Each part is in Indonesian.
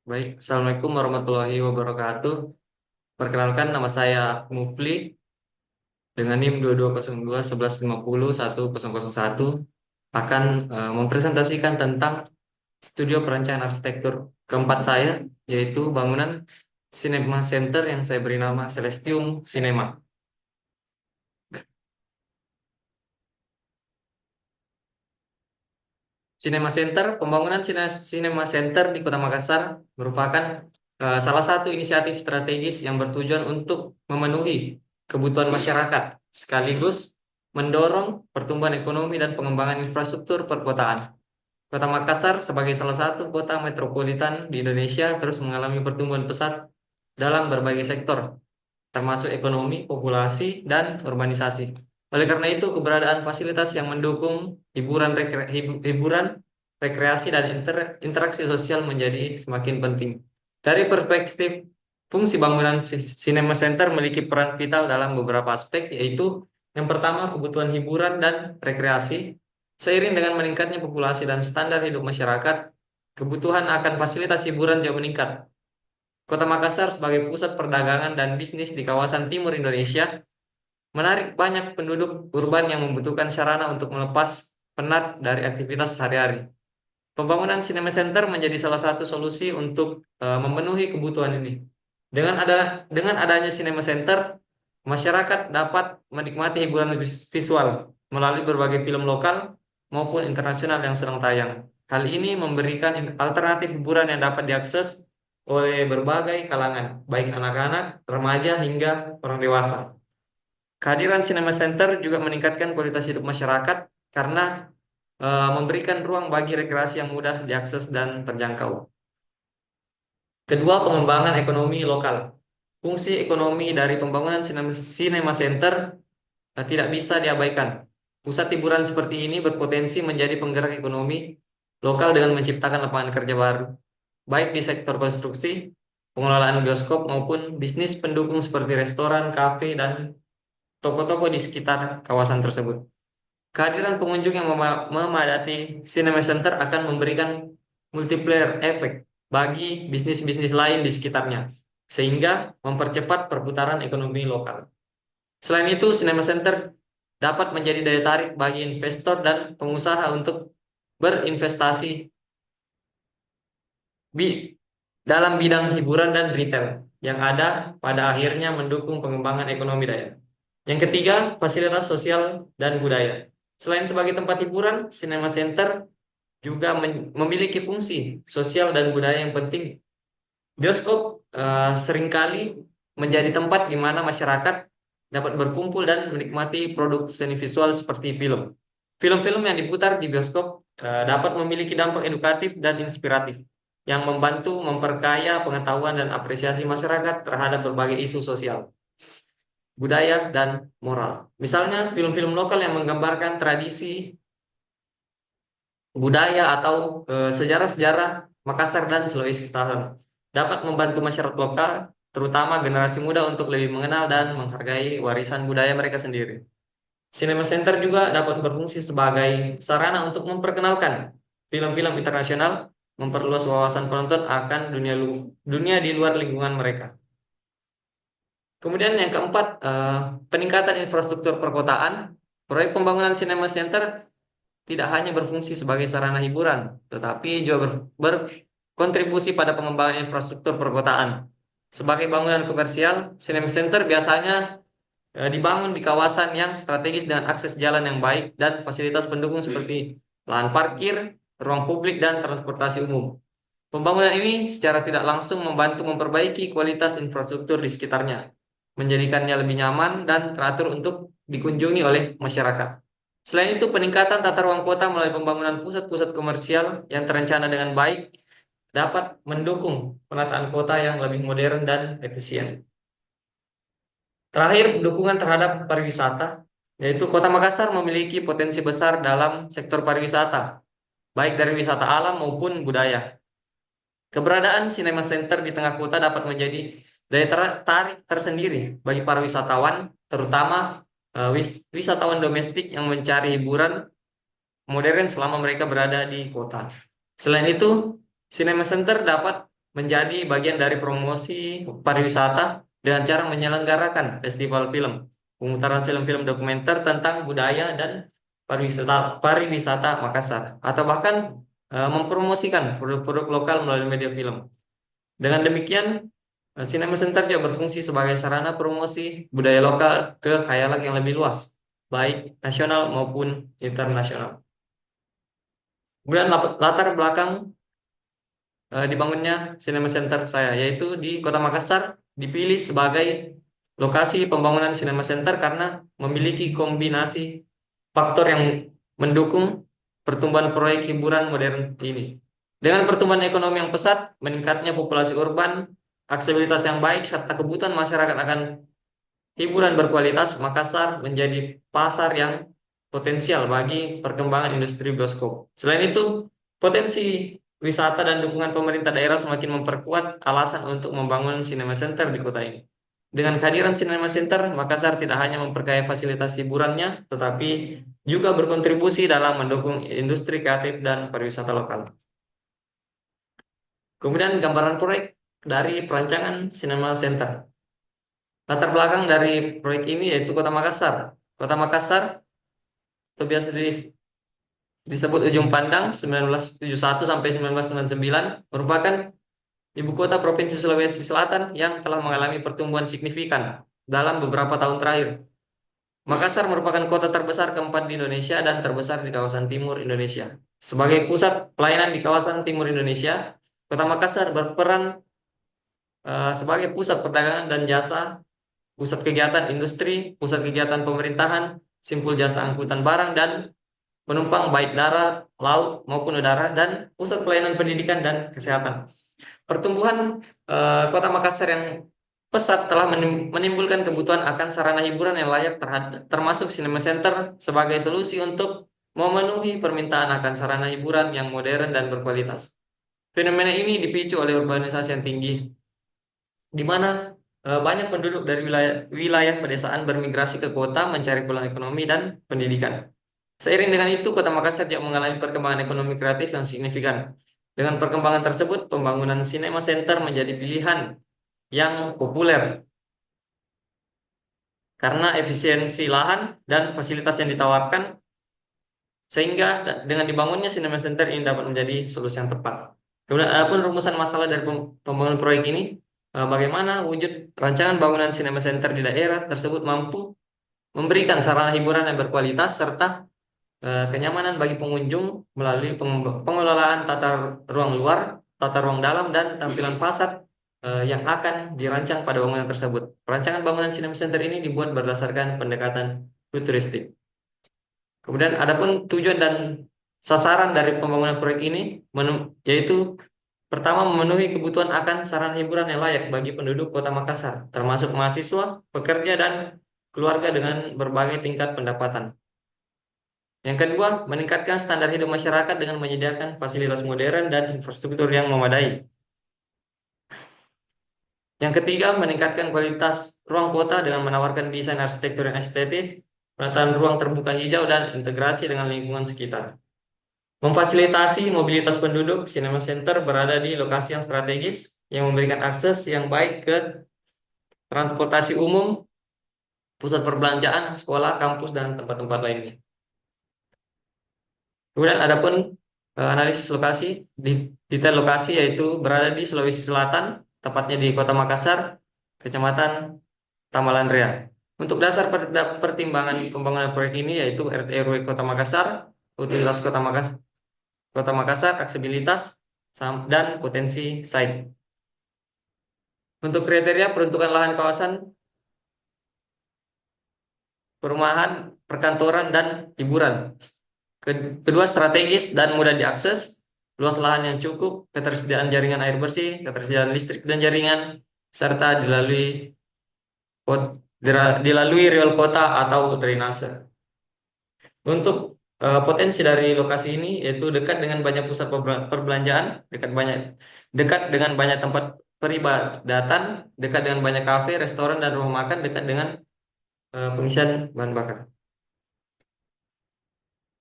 Baik, Assalamualaikum warahmatullahi wabarakatuh. Perkenalkan, nama saya Mufli dengan NIM 2202 1150 1001 akan mempresentasikan tentang studio perencanaan arsitektur keempat saya, yaitu bangunan Cinema Center yang saya beri nama Celestium Cinema. Cinema Center, pembangunan Cinema Center di Kota Makassar merupakan salah satu inisiatif strategis yang bertujuan untuk memenuhi kebutuhan masyarakat, sekaligus mendorong pertumbuhan ekonomi dan pengembangan infrastruktur perkotaan. Kota Makassar sebagai salah satu kota metropolitan di Indonesia terus mengalami pertumbuhan pesat dalam berbagai sektor, termasuk ekonomi, populasi, dan urbanisasi. Oleh karena itu, keberadaan fasilitas yang mendukung hiburan, rekreasi, dan interaksi sosial menjadi semakin penting. Dari perspektif fungsi bangunan Cinema Center memiliki peran vital dalam beberapa aspek, yaitu yang pertama kebutuhan hiburan dan rekreasi. Seiring dengan meningkatnya populasi dan standar hidup masyarakat, kebutuhan akan fasilitas hiburan jauh meningkat. Kota Makassar sebagai pusat perdagangan dan bisnis di kawasan timur Indonesia menarik banyak penduduk urban yang membutuhkan sarana untuk melepas penat dari aktivitas sehari-hari. Pembangunan Cinema Center menjadi salah satu solusi untuk memenuhi kebutuhan ini. Dengan adanya Cinema Center, masyarakat dapat menikmati hiburan visual melalui berbagai film lokal maupun internasional yang sedang tayang. Hal ini memberikan alternatif hiburan yang dapat diakses oleh berbagai kalangan, baik anak-anak, remaja, hingga orang dewasa. Kehadiran Cinema Center juga meningkatkan kualitas hidup masyarakat karena memberikan ruang bagi rekreasi yang mudah diakses dan terjangkau. Kedua, pengembangan ekonomi lokal. Fungsi ekonomi dari pembangunan Cinema Center tidak bisa diabaikan. Pusat hiburan seperti ini berpotensi menjadi penggerak ekonomi lokal dengan menciptakan lapangan kerja baru, baik di sektor konstruksi, pengelolaan bioskop, maupun bisnis pendukung seperti restoran, kafe, dan toko-toko di sekitar kawasan tersebut. Kehadiran pengunjung yang memadati Cinema Center akan memberikan multiplier efek bagi bisnis-bisnis lain di sekitarnya, sehingga mempercepat perputaran ekonomi lokal. Selain itu, Cinema Center dapat menjadi daya tarik bagi investor dan pengusaha untuk berinvestasi dalam bidang hiburan dan retail yang ada pada akhirnya mendukung pengembangan ekonomi daerah. Yang ketiga, fasilitas sosial dan budaya. Selain sebagai tempat hiburan, Cinema Center juga memiliki fungsi sosial dan budaya yang penting. Bioskop seringkali menjadi tempat di mana masyarakat dapat berkumpul dan menikmati produk seni visual seperti film. Film-film yang diputar di bioskop dapat memiliki dampak edukatif dan inspiratif yang membantu memperkaya pengetahuan dan apresiasi masyarakat terhadap berbagai isu sosial, budaya, dan moral. Misalnya, film-film lokal yang menggambarkan tradisi, budaya, atau sejarah-sejarah Makassar dan Sulawesi Selatan dapat membantu masyarakat lokal, terutama generasi muda, untuk lebih mengenal dan menghargai warisan budaya mereka sendiri. Cinema Center juga dapat berfungsi sebagai sarana untuk memperkenalkan film-film internasional, memperluas wawasan penonton akan dunia di luar lingkungan mereka. Kemudian yang keempat, peningkatan infrastruktur perkotaan. Proyek pembangunan Cinema Center tidak hanya berfungsi sebagai sarana hiburan, tetapi juga berkontribusi pada pengembangan infrastruktur perkotaan. Sebagai bangunan komersial, Cinema Center biasanya dibangun di kawasan yang strategis dengan akses jalan yang baik dan fasilitas pendukung seperti lahan parkir, ruang publik, dan transportasi umum. Pembangunan ini secara tidak langsung membantu memperbaiki kualitas infrastruktur di sekitarnya, menjadikannya lebih nyaman dan teratur untuk dikunjungi oleh masyarakat. Selain itu, peningkatan tata ruang kota melalui pembangunan pusat-pusat komersial yang terencana dengan baik dapat mendukung penataan kota yang lebih modern dan efisien. Terakhir, dukungan terhadap pariwisata, yaitu Kota Makassar memiliki potensi besar dalam sektor pariwisata, baik dari wisata alam maupun budaya. Keberadaan Cinema Center di tengah kota dapat menjadi daya tarik tersendiri bagi para wisatawan, terutama wisatawan domestik yang mencari hiburan modern selama mereka berada di kota. Selain itu, Cinema Center dapat menjadi bagian dari promosi pariwisata dengan cara menyelenggarakan festival film, pemutaran film-film dokumenter tentang budaya dan pariwisata Makassar, atau bahkan mempromosikan produk-produk lokal melalui media film. Dengan demikian, Cinema Center juga berfungsi sebagai sarana promosi budaya lokal ke khayalak yang lebih luas, baik nasional maupun internasional. Kemudian latar belakang dibangunnya Cinema Center saya, yaitu di Kota Makassar dipilih sebagai lokasi pembangunan Cinema Center karena memiliki kombinasi faktor yang mendukung pertumbuhan proyek hiburan modern ini. Dengan pertumbuhan ekonomi yang pesat, meningkatnya populasi urban, aksesibilitas yang baik, serta kebutuhan masyarakat akan hiburan berkualitas, Makassar menjadi pasar yang potensial bagi perkembangan industri bioskop. Selain itu, potensi wisata dan dukungan pemerintah daerah semakin memperkuat alasan untuk membangun Cinema Center di kota ini. Dengan kehadiran Cinema Center, Makassar tidak hanya memperkaya fasilitas hiburannya, tetapi juga berkontribusi dalam mendukung industri kreatif dan pariwisata lokal. Kemudian gambaran proyek dari perancangan Cinema Center. Latar belakang dari proyek ini yaitu Kota Makassar. Kota Makassar atau biasa disebut Ujung Pandang 1971 sampai 1999 merupakan ibu kota Provinsi Sulawesi Selatan yang telah mengalami pertumbuhan signifikan dalam beberapa tahun terakhir. Makassar merupakan kota terbesar keempat di Indonesia dan terbesar di kawasan timur Indonesia. Sebagai pusat pelayanan di kawasan timur Indonesia, Kota Makassar berperan sebagai pusat perdagangan dan jasa, pusat kegiatan industri, pusat kegiatan pemerintahan, simpul jasa angkutan barang dan penumpang baik darat, laut maupun udara, dan pusat pelayanan pendidikan dan kesehatan. Pertumbuhan Kota Makassar yang pesat telah menimbulkan kebutuhan akan sarana hiburan yang layak termasuk Cinema Center sebagai solusi untuk memenuhi permintaan akan sarana hiburan yang modern dan berkualitas. Fenomena ini dipicu oleh urbanisasi yang tinggi, di mana banyak penduduk dari wilayah pedesaan bermigrasi ke kota mencari peluang ekonomi dan pendidikan. Seiring dengan itu, Kota Makassar juga mengalami perkembangan ekonomi kreatif yang signifikan. Dengan perkembangan tersebut, pembangunan Cinema Center menjadi pilihan yang populer karena efisiensi lahan dan fasilitas yang ditawarkan, sehingga dengan dibangunnya Cinema Center ini dapat menjadi solusi yang tepat. Kemudian, adapun rumusan masalah dari pembangunan proyek ini, bagaimana wujud rancangan bangunan Cinema Center di daerah tersebut mampu memberikan sarana hiburan yang berkualitas serta kenyamanan bagi pengunjung melalui pengelolaan tata ruang luar, tata ruang dalam, dan tampilan fasad yang akan dirancang pada bangunan tersebut. Perancangan bangunan Cinema Center ini dibuat berdasarkan pendekatan futuristik. Kemudian adapun tujuan dan sasaran dari pembangunan proyek ini yaitu pertama, memenuhi kebutuhan akan sarana hiburan yang layak bagi penduduk Kota Makassar, termasuk mahasiswa, pekerja, dan keluarga dengan berbagai tingkat pendapatan. Yang kedua, meningkatkan standar hidup masyarakat dengan menyediakan fasilitas modern dan infrastruktur yang memadai. Yang ketiga, meningkatkan kualitas ruang kota dengan menawarkan desain arsitektur yang estetis, penataan ruang terbuka hijau, dan integrasi dengan lingkungan sekitar. Memfasilitasi mobilitas penduduk, Cinema Center berada di lokasi yang strategis yang memberikan akses yang baik ke transportasi umum, pusat perbelanjaan, sekolah, kampus, dan tempat-tempat lainnya. Kemudian adapun analisis lokasi, detail lokasi yaitu berada di Sulawesi Selatan, tepatnya di Kota Makassar, Kecamatan Tamalandrea. Untuk dasar pertimbangan pembangunan proyek ini yaitu RT RW Kota Makassar, utilitas Kota Makassar, aksesibilitas, dan potensi site. Untuk kriteria peruntukan lahan kawasan perumahan, perkantoran, dan hiburan. Kedua, strategis dan mudah diakses, luas lahan yang cukup, ketersediaan jaringan air bersih, ketersediaan listrik dan jaringan, serta dilalui riol kota atau drainase. Untuk potensi dari lokasi ini yaitu dekat dengan banyak pusat perbelanjaan, dekat dengan banyak tempat peribadatan, dekat dengan banyak kafe, restoran, dan rumah makan, dekat dengan pengisian bahan bakar.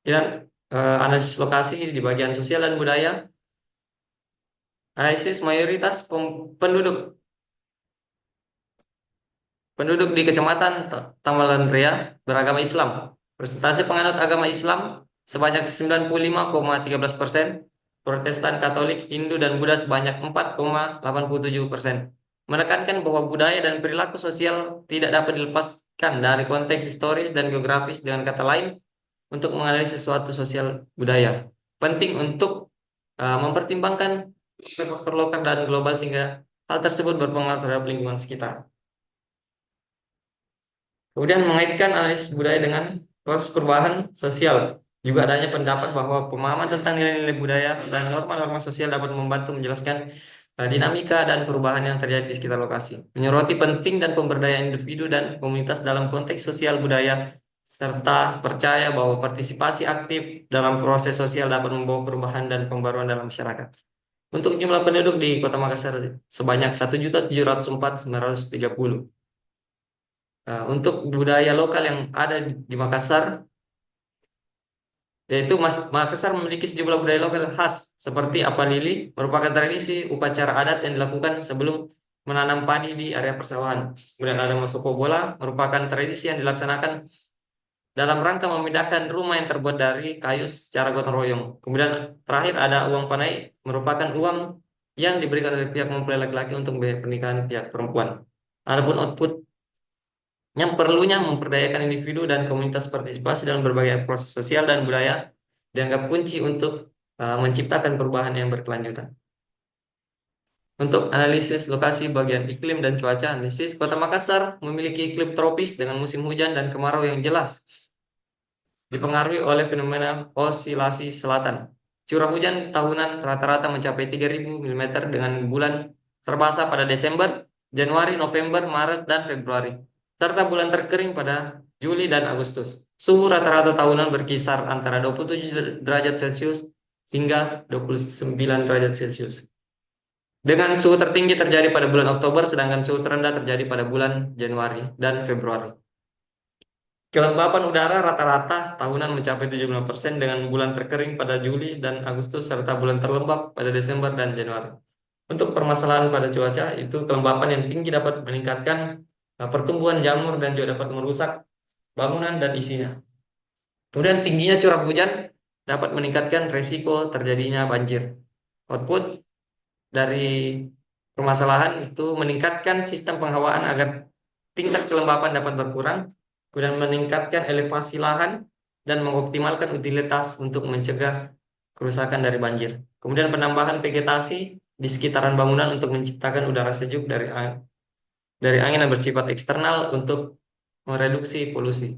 Dan analisis lokasi di bagian sosial dan budaya. Analisis mayoritas penduduk penduduk di Kecamatan Tamalan Ria beragama Islam. Persentase penganut agama Islam sebanyak 95,13%, Protestan, Katolik, Hindu, dan Buddha sebanyak 4,87%. Menekankan bahwa budaya dan perilaku sosial tidak dapat dilepaskan dari konteks historis dan geografis. Dengan kata lain, untuk menganalisis sesuatu sosial budaya penting untuk mempertimbangkan faktor lokal dan global sehingga hal tersebut berpengaruh terhadap lingkungan sekitar. Kemudian mengaitkan analisis budaya dengan proses perubahan sosial. Juga adanya pendapat bahwa pemahaman tentang nilai-nilai budaya dan norma-norma sosial dapat membantu menjelaskan dinamika dan perubahan yang terjadi di sekitar lokasi. Menyoroti penting dan pemberdayaan individu dan komunitas dalam konteks sosial budaya, serta percaya bahwa partisipasi aktif dalam proses sosial dapat membawa perubahan dan pembaruan dalam masyarakat. Untuk jumlah penduduk di Kota Makassar sebanyak 1.704.930. Untuk budaya lokal yang ada di Makassar, yaitu Makassar memiliki sejumlah budaya lokal khas seperti apalili, merupakan tradisi upacara adat yang dilakukan sebelum menanam padi di area persawahan. Kemudian ada Masoko Bola, merupakan tradisi yang dilaksanakan dalam rangka memindahkan rumah yang terbuat dari kayu secara gotong royong. Kemudian terakhir ada uang panai, merupakan uang yang diberikan oleh pihak mempelai laki-laki untuk membayar pernikahan pihak perempuan. Adapun output yang perlunya memperdayakan individu dan komunitas partisipasi dalam berbagai proses sosial dan budaya dianggap kunci untuk menciptakan perubahan yang berkelanjutan. Untuk analisis lokasi bagian iklim dan cuaca, analisis Kota Makassar memiliki iklim tropis dengan musim hujan dan kemarau yang jelas, dipengaruhi oleh fenomena osilasi selatan. Curah hujan tahunan rata-rata mencapai 3.000 mm dengan bulan terbasah pada Desember, Januari, November, Maret, dan Februari, serta bulan terkering pada Juli dan Agustus. Suhu rata-rata tahunan berkisar antara 27 derajat Celcius hingga 29 derajat Celcius. Dengan suhu tertinggi terjadi pada bulan Oktober, sedangkan suhu terendah terjadi pada bulan Januari dan Februari. Kelembapan udara rata-rata tahunan mencapai 75% dengan bulan terkering pada Juli dan Agustus serta bulan terlembab pada Desember dan Januari. Untuk permasalahan pada cuaca, itu kelembapan yang tinggi dapat meningkatkan pertumbuhan jamur dan juga dapat merusak bangunan dan isinya. Kemudian tingginya curah hujan dapat meningkatkan resiko terjadinya banjir. Output dari permasalahan itu meningkatkan sistem penghawaan agar tingkat kelembapan dapat berkurang, kemudian meningkatkan elevasi lahan dan mengoptimalkan utilitas untuk mencegah kerusakan dari banjir. Kemudian penambahan vegetasi di sekitaran bangunan untuk menciptakan udara sejuk dari angin yang bersifat eksternal untuk mereduksi polusi.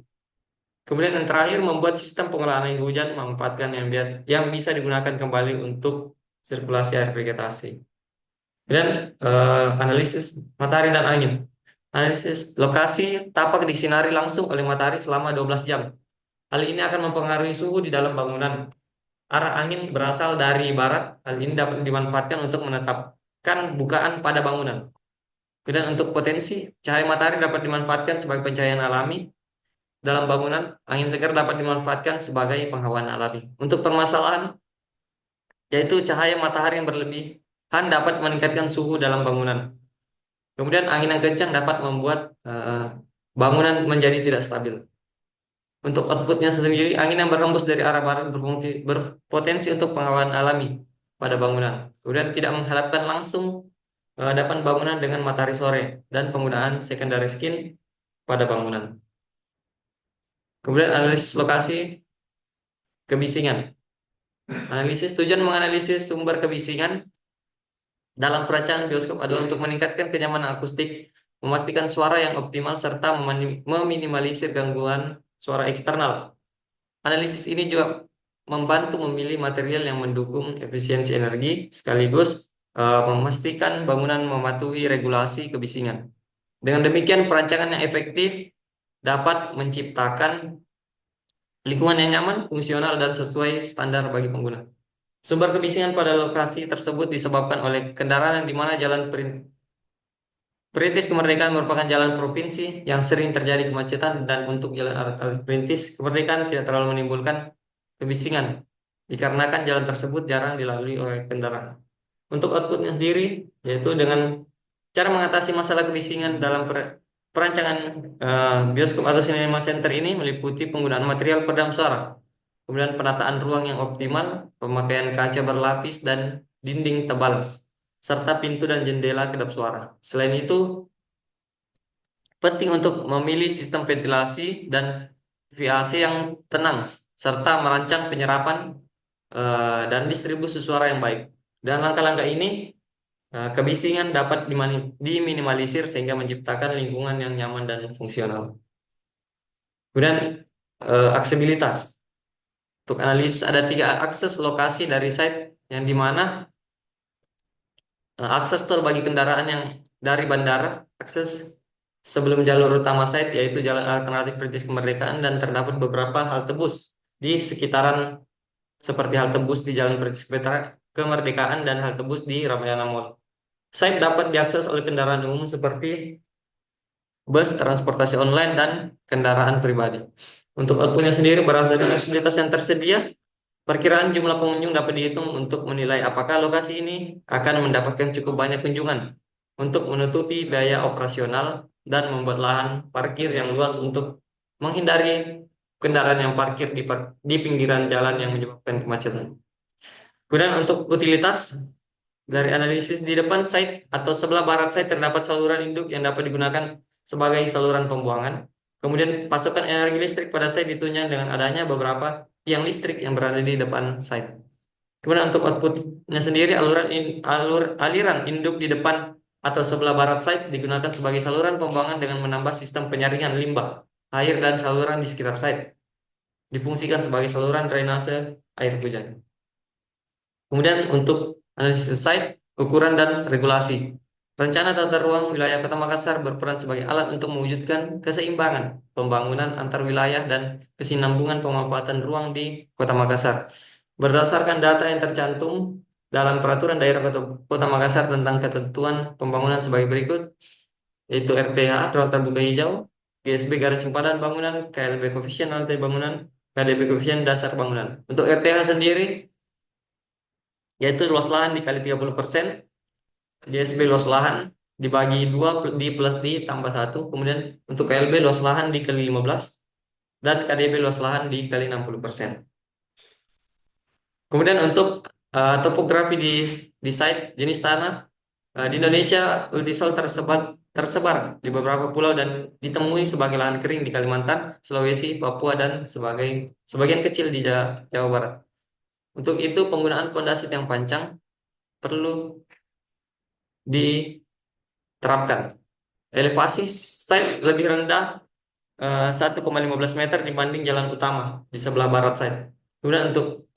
Kemudian yang terakhir membuat sistem pengolahan air hujan memanfaatkan yang bisa digunakan kembali untuk sirkulasi air vegetasi. Dan analisis matahari dan angin. Analisis lokasi tapak disinari langsung oleh matahari selama 12 jam. Hal ini akan mempengaruhi suhu di dalam bangunan. Arah angin berasal dari barat. Hal ini dapat dimanfaatkan untuk menetapkan bukaan pada bangunan. Kemudian untuk potensi, cahaya matahari dapat dimanfaatkan sebagai pencahayaan alami dalam bangunan. Angin segar dapat dimanfaatkan sebagai penghawaan alami. Untuk permasalahan, yaitu cahaya matahari yang berlebihan dapat meningkatkan suhu dalam bangunan. Kemudian angin yang kencang dapat membuat bangunan menjadi tidak stabil. Untuk outputnya sendiri, angin yang berhembus dari arah barat berpotensi untuk penghawaan alami pada bangunan. Kemudian tidak menghadapkan langsung depan bangunan dengan matahari sore dan penggunaan secondary skin pada bangunan. Kemudian analisis lokasi kebisingan. Analisis tujuan menganalisis sumber kebisingan dalam perancangan bioskop adalah untuk meningkatkan kenyamanan akustik, memastikan suara yang optimal, serta meminimalisir gangguan suara eksternal. Analisis ini juga membantu memilih material yang mendukung efisiensi energi, sekaligus memastikan bangunan mematuhi regulasi kebisingan. Dengan demikian, perancangan yang efektif dapat menciptakan lingkungan yang nyaman, fungsional, dan sesuai standar bagi pengguna. Sumber kebisingan pada lokasi tersebut disebabkan oleh kendaraan di mana jalan Perintis Kemerdekaan merupakan jalan provinsi yang sering terjadi kemacetan, dan untuk jalan Perintis Kemerdekaan tidak terlalu menimbulkan kebisingan dikarenakan jalan tersebut jarang dilalui oleh kendaraan. Untuk outputnya sendiri, yaitu dengan cara mengatasi masalah kebisingan dalam perancangan bioskop atau cinema center ini meliputi penggunaan material peredam suara, kemudian penataan ruang yang optimal, pemakaian kaca berlapis dan dinding tebal, serta pintu dan jendela kedap suara. Selain itu, penting untuk memilih sistem ventilasi dan VAC yang tenang, serta merancang penyerapan dan distribusi suara yang baik. Dan langkah-langkah ini kebisingan dapat diminimalisir sehingga menciptakan lingkungan yang nyaman dan fungsional. Kemudian aksesibilitas. Untuk analisis ada 3 akses lokasi dari site yang dimana akses tol bagi kendaraan yang dari bandara, akses sebelum jalur utama site yaitu jalan alternatif Perintis Kemerdekaan, dan terdapat beberapa halte bus di sekitaran seperti halte bus di Jalan Perintis Kemerdekaan dan halte bus di Ramayana Mall. Site dapat diakses oleh kendaraan umum seperti bus, transportasi online, dan kendaraan pribadi. Untuk outputnya sendiri berasal dari fasilitas yang tersedia. Perkiraan jumlah pengunjung dapat dihitung untuk menilai apakah lokasi ini akan mendapatkan cukup banyak kunjungan untuk menutupi biaya operasional dan membuat lahan parkir yang luas untuk menghindari kendaraan yang parkir di pinggiran jalan yang menyebabkan kemacetan. Kemudian untuk utilitas, dari analisis di depan site atau sebelah barat site terdapat saluran induk yang dapat digunakan sebagai saluran pembuangan. Kemudian pasokan energi listrik pada site ditunjang dengan adanya beberapa tiang listrik yang berada di depan site. Kemudian untuk outputnya sendiri, aliran induk di depan atau sebelah barat site digunakan sebagai saluran pembuangan dengan menambah sistem penyaringan limbah, air, dan saluran di sekitar site. Difungsikan sebagai saluran drainase air hujan. Kemudian untuk analisis site, ukuran dan regulasi. Rencana tata ruang wilayah Kota Makassar berperan sebagai alat untuk mewujudkan keseimbangan pembangunan antar wilayah dan kesinambungan pemanfaatan ruang di Kota Makassar. Berdasarkan data yang tercantum dalam Peraturan Daerah Kota Makassar tentang ketentuan pembangunan sebagai berikut, yaitu RTH, ruang terbuka hijau, GSB garis simpanan bangunan, KLB koefisien lantai bangunan, KDB koefisien dasar bangunan. Untuk RTH sendiri, yaitu luas lahan dikali 30%, GSB luas lahan dibagi 2 di tambah 1, kemudian untuk KLB luas lahan dikali 15, dan KDB luas lahan dikali 60%. Kemudian untuk topografi di site jenis tanah, di Indonesia ultisol tersebar di beberapa pulau dan ditemui sebagai lahan kering di Kalimantan, Sulawesi, Papua, dan sebagian kecil di Jawa Barat. Untuk itu penggunaan pondasi yang panjang perlu diterapkan. Elevasi site lebih rendah 1,15 meter dibanding jalan utama di sebelah barat site. Kemudian untuk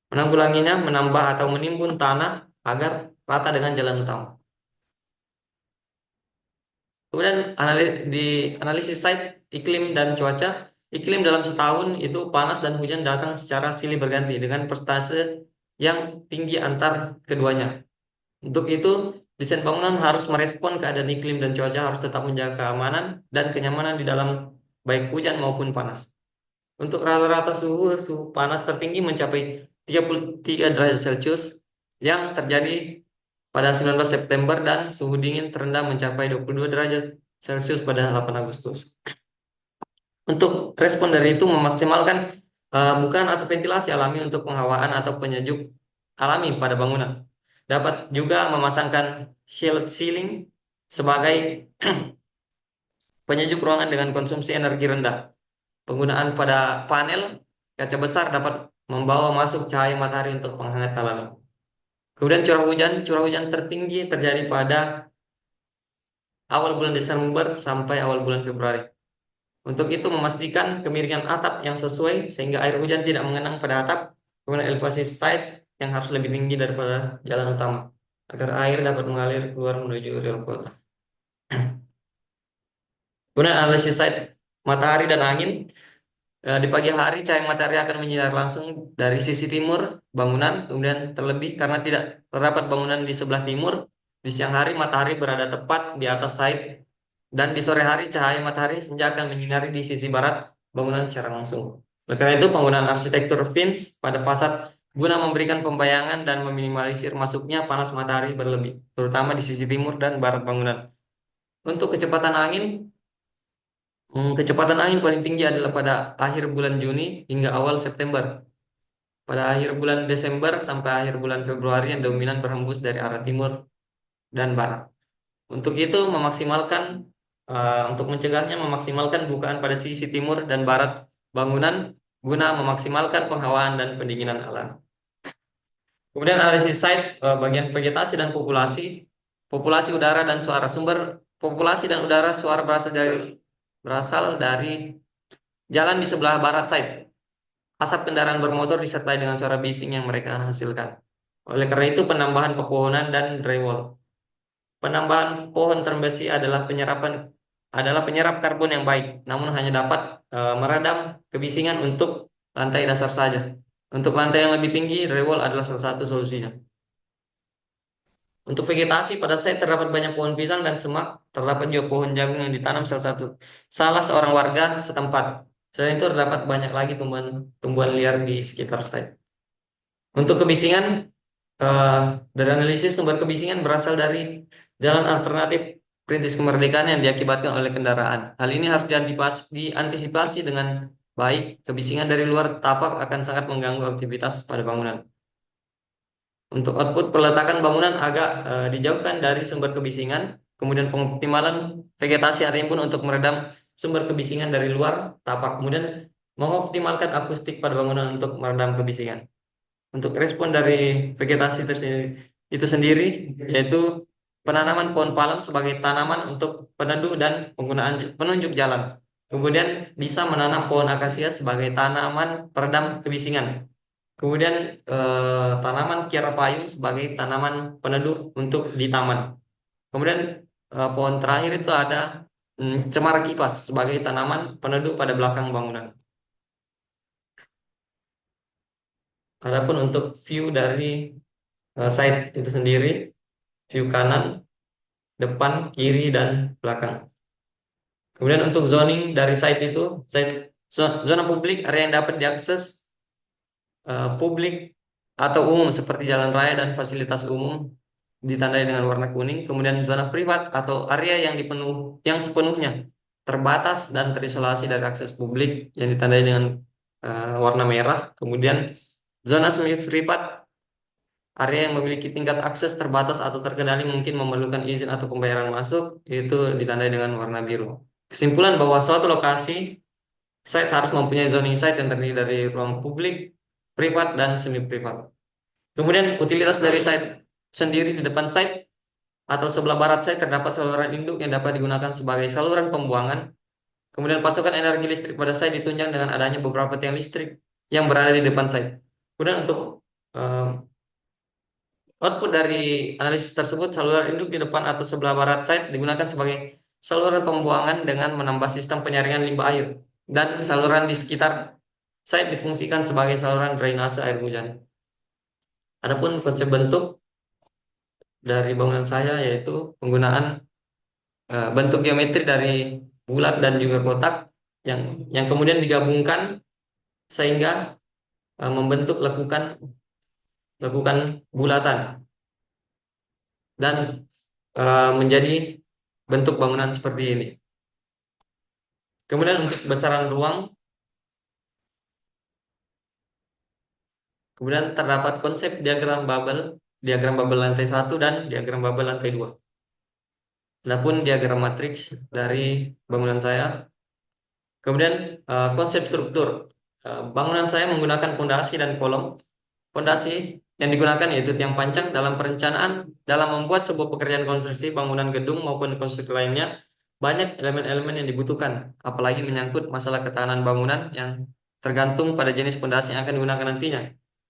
menanggulanginya, menambah atau menimbun tanah agar rata dengan jalan utama. Kemudian di analisis site, iklim dan cuaca. Iklim dalam setahun itu panas dan hujan datang secara silih berganti dengan persentase yang tinggi antar keduanya. Untuk itu, desain bangunan harus merespon keadaan iklim dan cuaca, harus tetap menjaga keamanan dan kenyamanan di dalam baik hujan maupun panas. Untuk rata-rata suhu panas tertinggi mencapai 33 derajat Celcius yang terjadi pada 19 September dan suhu dingin terendah mencapai 22 derajat Celcius pada 8 Agustus. Untuk respon dari itu memaksimalkan bukaan atau ventilasi alami untuk penghawaan atau penyejuk alami pada bangunan. Dapat juga memasangkan shield ceiling sebagai penyejuk ruangan dengan konsumsi energi rendah. Penggunaan pada panel kaca besar dapat membawa masuk cahaya matahari untuk penghangat alami. Kemudian curah hujan tertinggi terjadi pada awal bulan Desember sampai awal bulan Februari. Untuk itu memastikan kemiringan atap yang sesuai sehingga air hujan tidak mengenang pada atap. Kemudian elevasi site yang harus lebih tinggi daripada jalan utama agar air dapat mengalir keluar menuju rel kota. Kemudian analisis site matahari dan angin. Di pagi hari cahaya matahari akan menyinar langsung dari sisi timur bangunan, kemudian terlebih karena tidak terdapat bangunan di sebelah timur. Di siang hari matahari berada tepat di atas site, dan di sore hari cahaya matahari senja akan menyinari di sisi barat bangunan secara langsung. Oleh karena itu penggunaan arsitektur Vince pada fasad guna memberikan pembayangan dan meminimalisir masuknya panas matahari berlebih, terutama di sisi timur dan barat bangunan. Untuk kecepatan angin, kecepatan angin paling tinggi adalah pada akhir bulan Juni hingga awal September. Pada akhir bulan Desember sampai akhir bulan Februari yang dominan berhembus dari arah timur dan barat. Untuk itu untuk mencegahnya memaksimalkan bukaan pada sisi timur dan barat bangunan guna memaksimalkan penghawaan dan pendinginan alam. Kemudian analisis site bagian vegetasi dan populasi udara dan suara. Sumber populasi dan udara suara berasal dari jalan di sebelah barat site. Asap kendaraan bermotor disertai dengan suara bising yang mereka hasilkan. Oleh karena itu penambahan pepohonan dan drywall. Penambahan pohon termbesi adalah penyerap karbon yang baik, namun hanya dapat meredam kebisingan untuk lantai dasar saja. Untuk lantai yang lebih tinggi, drywall adalah salah satu solusinya. Untuk vegetasi pada saya terdapat banyak pohon pisang dan semak, terdapat juga pohon jagung yang ditanam salah seorang warga setempat. Selain itu terdapat banyak lagi tumbuhan liar di sekitar saya. Untuk kebisingan, eh, dari analisis sumber kebisingan berasal dari jalan alternatif perintis kemerdekaan yang diakibatkan oleh kendaraan. Hal ini harus diantisipasi dengan baik. Kebisingan dari luar tapak akan sangat mengganggu aktivitas pada bangunan. Untuk output peletakan bangunan agak dijauhkan dari sumber kebisingan, kemudian pengoptimalan vegetasi arimbun untuk meredam sumber kebisingan dari luar tapak, kemudian mengoptimalkan akustik pada bangunan untuk meredam kebisingan. Untuk respon dari itu sendiri, yaitu penanaman pohon palem sebagai tanaman untuk peneduh dan penggunaan penunjuk jalan. Kemudian bisa menanam pohon akasia sebagai tanaman peredam kebisingan. Kemudian tanaman kiara payung sebagai tanaman peneduh untuk di taman. Kemudian pohon terakhir itu ada cemara kipas sebagai tanaman peneduh pada belakang bangunan. Adapun untuk view dari site itu sendiri, view kanan, depan, kiri, dan belakang. Kemudian untuk zoning dari site itu, zona publik, area yang dapat diakses publik atau umum seperti jalan raya dan fasilitas umum ditandai dengan warna kuning. Kemudian zona privat atau area yang sepenuhnya terbatas dan terisolasi dari akses publik yang ditandai dengan warna merah. Kemudian zona semi privat, area yang memiliki tingkat akses terbatas atau terkendali mungkin memerlukan izin atau pembayaran masuk, itu ditandai dengan warna biru. Kesimpulan bahwa suatu lokasi site harus mempunyai zoning site yang terdiri dari ruang publik, privat, dan semi privat. Kemudian utilitas dari site sendiri, di depan site atau sebelah barat site terdapat saluran induk yang dapat digunakan sebagai saluran pembuangan. Kemudian pasokan energi listrik pada site ditunjang dengan adanya beberapa tiang listrik yang berada di depan site. Kemudian untuk output dari analisis tersebut, saluran induk di depan atau sebelah barat site digunakan sebagai saluran pembuangan dengan menambah sistem penyaringan limbah air, dan saluran di sekitar site difungsikan sebagai saluran drainase air hujan. Adapun konsep bentuk dari bangunan saya yaitu penggunaan bentuk geometri dari bulat dan juga kotak yang kemudian digabungkan sehingga membentuk lekukan bulatan dan menjadi bentuk bangunan seperti ini. Kemudian untuk besaran ruang, kemudian terdapat konsep diagram bubble lantai 1 dan diagram bubble lantai 2. Adapun diagram matriks dari bangunan saya. Kemudian konsep struktur. Bangunan saya menggunakan pondasi dan kolom. Pondasi yang digunakan yaitu tiang pancang. Dalam perencanaan, dalam membuat sebuah pekerjaan konstruksi bangunan gedung maupun konstruksi lainnya, banyak elemen-elemen yang dibutuhkan, apalagi menyangkut masalah ketahanan bangunan yang tergantung pada jenis pondasi yang akan digunakan nantinya.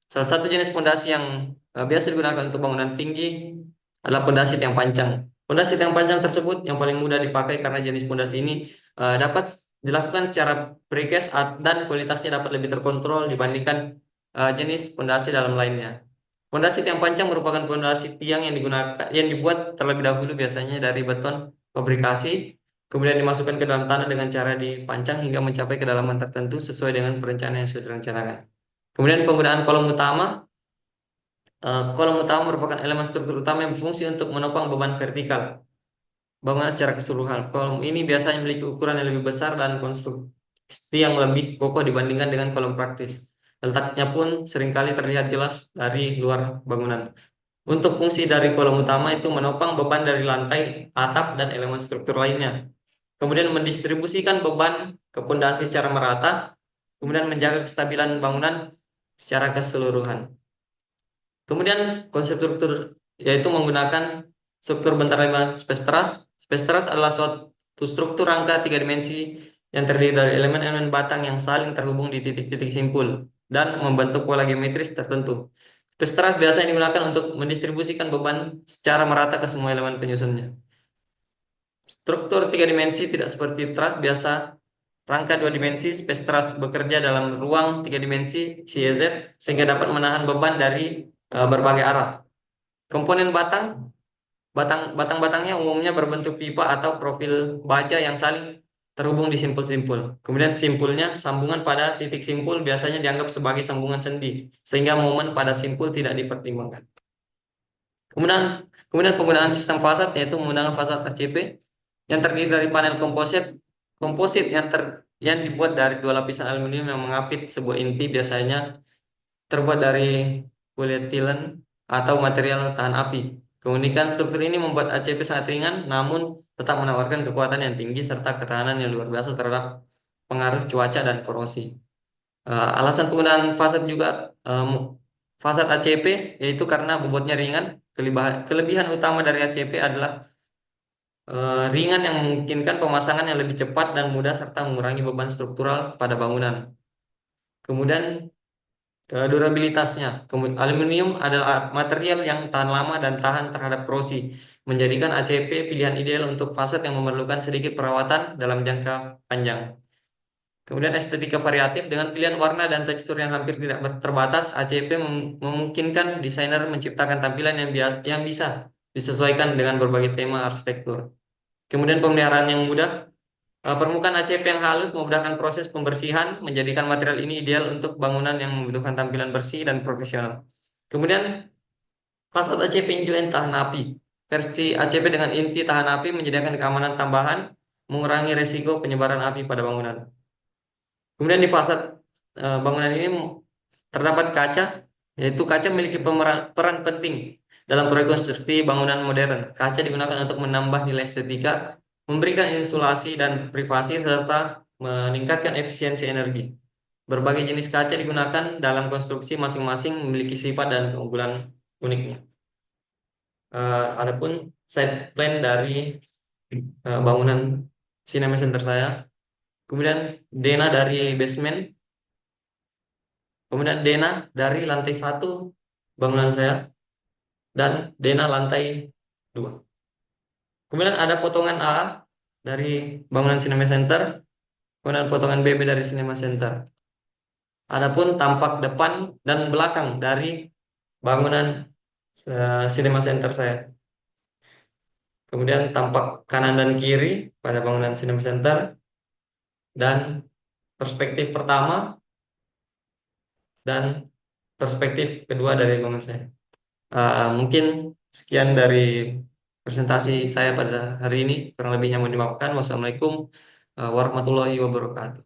Salah satu jenis pondasi yang biasa digunakan untuk bangunan tinggi adalah pondasi tiang pancang. Pondasi tiang pancang tersebut yang paling mudah dipakai karena jenis pondasi ini dapat dilakukan secara precast dan kualitasnya dapat lebih terkontrol dibandingkan jenis pondasi dalam lainnya. Pondasi tiang pancang merupakan pondasi tiang yang dibuat terlebih dahulu biasanya dari beton fabrikasi, kemudian dimasukkan ke dalam tanah dengan cara dipancang hingga mencapai kedalaman tertentu sesuai dengan perencanaan yang sudah direncanakan. Kemudian penggunaan kolom utama Kolom utama merupakan elemen struktur utama yang berfungsi untuk menopang beban vertikal bangunan secara keseluruhan. Kolom ini biasanya memiliki ukuran yang lebih besar dan konstruksi yang lebih kokoh dibandingkan dengan kolom praktis. Letaknya pun seringkali terlihat jelas dari luar bangunan. Untuk fungsi dari kolom utama itu menopang beban dari lantai, atap, dan elemen struktur lainnya. Kemudian mendistribusikan beban ke pondasi secara merata, kemudian menjaga kestabilan bangunan secara keseluruhan. Kemudian konsep struktur yaitu menggunakan struktur bentar lebar space truss. Space truss adalah suatu struktur rangka 3 dimensi yang terdiri dari elemen-elemen batang yang saling terhubung di titik-titik simpul dan membentuk pola geometris tertentu. Space truss biasanya digunakan untuk mendistribusikan beban secara merata ke semua elemen penyusunnya. Struktur 3 dimensi tidak seperti truss biasa rangka 2 dimensi. Space truss bekerja dalam ruang 3 dimensi XYZ sehingga dapat menahan beban dari berbagai arah. Komponen batang-batangnya umumnya berbentuk pipa atau profil baja yang saling terhubung di simpul-simpul. Kemudian simpulnya, sambungan pada titik simpul biasanya dianggap sebagai sambungan sendi, sehingga momen pada simpul tidak dipertimbangkan. Kemudian penggunaan sistem fasad yaitu menggunakan fasad ACP yang terdiri dari panel komposit yang dibuat dari 2 lapisan aluminium yang mengapit sebuah inti, biasanya terbuat dari polietilen atau material tahan api. Keunikan struktur ini membuat ACP sangat ringan, namun tetap menawarkan kekuatan yang tinggi serta ketahanan yang luar biasa terhadap pengaruh cuaca dan korosi. Alasan penggunaan fasad ACP yaitu karena bobotnya ringan. Kelebihan utama dari ACP adalah ringan yang memungkinkan pemasangan yang lebih cepat dan mudah serta mengurangi beban struktural pada bangunan. Kemudian durabilitasnya. Aluminium adalah material yang tahan lama dan tahan terhadap korosi, menjadikan ACP pilihan ideal untuk fasad yang memerlukan sedikit perawatan dalam jangka panjang. Kemudian estetika variatif dengan pilihan warna dan tekstur yang hampir tidak terbatas, ACP memungkinkan desainer menciptakan tampilan yang bisa disesuaikan dengan berbagai tema arsitektur. Kemudian pemeliharaan yang mudah. Permukaan ACP yang halus memudahkan proses pembersihan, menjadikan material ini ideal untuk bangunan yang membutuhkan tampilan bersih dan profesional. Kemudian fasad ACP injoin tahan api. Versi ACP dengan inti tahan api menyediakan keamanan tambahan, mengurangi resiko penyebaran api pada bangunan. Kemudian di fasad bangunan ini terdapat kaca, yaitu kaca memiliki peran penting dalam proyek konstruksi bangunan modern. Kaca digunakan untuk menambah nilai estetika, memberikan insulasi dan privasi, serta meningkatkan efisiensi energi. Berbagai jenis kaca digunakan dalam konstruksi masing-masing memiliki sifat dan keunggulan uniknya. Adapun side plan dari bangunan Cinema Center saya, kemudian Dena dari basement, kemudian Dena dari lantai 1 bangunan saya, dan Dena lantai 2. Kemudian ada potongan A dari bangunan Cinema Center, kemudian potongan BB dari Cinema Center. Adapun tampak depan dan belakang dari bangunan Cinema Center saya. Kemudian tampak kanan dan kiri pada bangunan Cinema Center, dan perspektif pertama dan perspektif kedua dari bangunan saya. Mungkin sekian dari presentasi saya pada hari ini. Kurang lebihnya mohon dimaafkan. Wassalamualaikum warahmatullahi wabarakatuh.